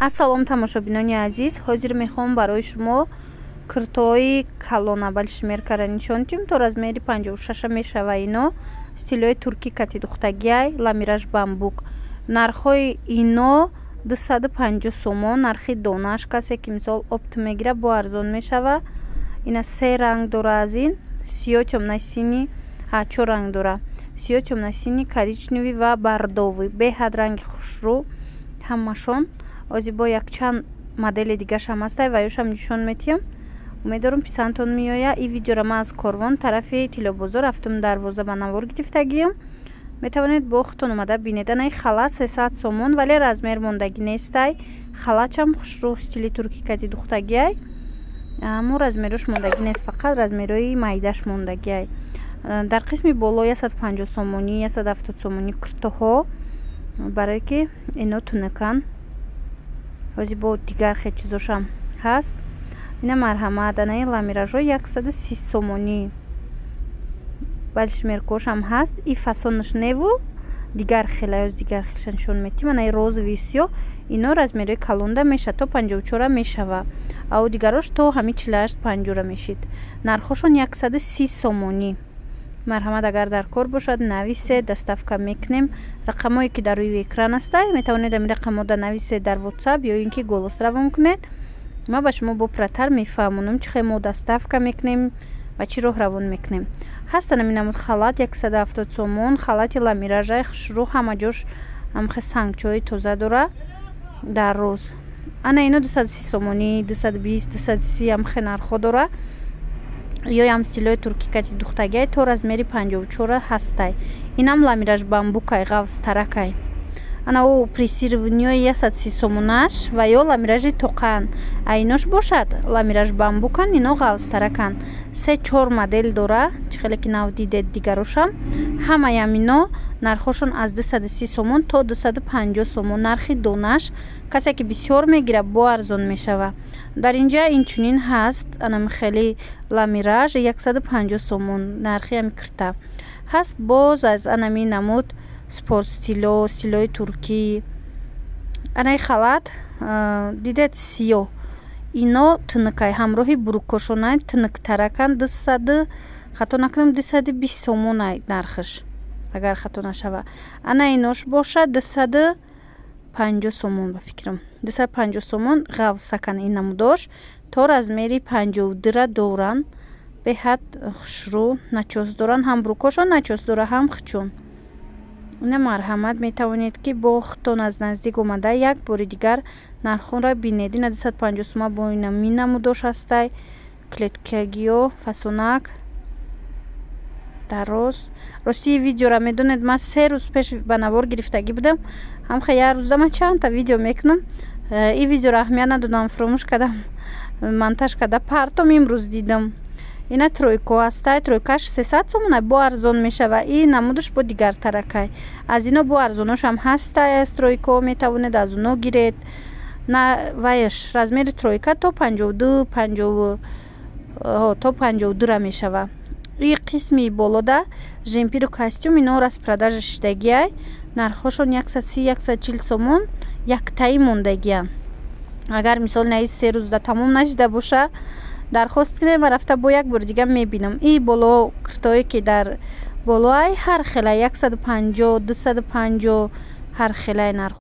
ассалом тамошобинони азиз, ҳозир мехоҳам барои шумо куртои калона балшмеркара нишон диҳем. То размери 56 мешава. Ино стилои турки кати духтагиай ламираж бамбук. Нархҳои ино 250 сомон. Нархи донааш касе ки мисол опт мегира бо арзон мешава. Ина 3 ранг дора. Аз ин сиё тёмносини 4 ранг дора. сиё тёмносини коричневӣ ва бардовӣ. Беҳад ранги хушрӯ ҳамашон. озибо якчанд модели дигашам ҳастай ва ёшам нишон метиҳам. умедворам писандтон меоя. И видеоро ман аз корвон тарафи тилобозор рафтум дарвоза ба навор гирифтагиям. метавонед бо худтон омада бинеданай халат 300 сомон, вале размер мондагӣ нестай. халатчам хушрӯ стили турки кати духтагиай. аммо размерош мондагӣ нест, фақат размерои майдаш мондагиай. дар қисми боло 150 сомонӣ 170 сомонӣ куртоҳо барое ки ино тунакан. озибо дигар хел чизошам ҳаст. ина марҳамат анаи ламиражҳо 130 сомонӣ. балшмеркошам ҳаст. И фасонаш неву дигар хелаёз дигар хелша нишон метим. анаи розови сиё ино размерои калонда меша то 54 мешава. ау дигарош то ҳами 48-50 мешид. нархошон 130 сомонӣ. марҳамат агар дар кор бошад нависед, доставка мекунем. рақамое ки дар рӯи экран астай метавонед ами рақамода нависед дар WhatsApp ё ин ки голос равон кунед. ма ба шумо бопратар мефаҳмонам чихе мо доставка мекунем ва чӣ роҳ равон мекунем. ҳастан ами намуд халат 170 сомон. халати ламиражаи хушрӯ ҳама ҷош амхе сангчои тоза дора дар роз. ана ино 230 сомонӣ 220 230 амхе нархҳо дора. ё ям стилои турки кати духтагиай то размери 54 ҳастай. инам ламираж бамбукай ғавз таракай. ана о прессированиёи 130 сомонаш ва ё ламиражи тоқан. айнош бошад ламираж бамбукан, ино ғавз таракан. 3-4 модел дора. чихеле ки нав дидед дигарошам. ҳамаям ино нархошон аз 230 сомон то 250 сомон. нархи донаш касе ки бисёр мегира бо арзон мешава. дар инҷа инчунин ҳаст. анам хели ламираж 150 сомон. нархи ами кирта ҳаст. боз аз анами намуд спорт стило, стилои туркӣ. анаи халат дидед сиё. ино тыныкай ҳамроҳи бурукошонай тыныктаракан. 200 хато накунам 220 сомонай нархаш агар хато нашава. ана инош бошад 250 сомон ба фикрам. 250 сомон ғавсакан ин намудош то размери 52 доран. беҳад хушрӯ начос доран. ҳам бурукошон начос дора ҳам хичон. ина марҳамат метавонед ки бо худтон аз наздик омада як бори дигар нархонро бинед. ина 250 сомон бо ина ми намудош ҳастай. клеткагиё фасонак дароз. рости видеора медонед ман 3 рӯз пеш ба навор гирифтагӣ будам. ҳамхе як рӯзда ман чандта видео мекунам. и видеоро аҳамият надодам, фаромӯш кардам монтаж карда. партом имрӯз дидам. ина тройко ҳастай. тройкаш 300 сомон бо арзон мешава. и намудаш бо дигар таракай. аз ино бо арзоношам ҳастай. аз тройко метавонед аз уно гиред. на ваяш размери тройка то 52 то 52 мешава. и қисми болода жемпиру костюм ино распродажа шидагиай. нархошон 130-140 сомон яктаи мондагиян. агар мисол наи 3 рӯзда тамом нашида боша дархост кунем ва рафта бо як бор дига мебинам. и боло куртое ки дар болоай ҳар хелай 150 250 ҳар хелай нарх.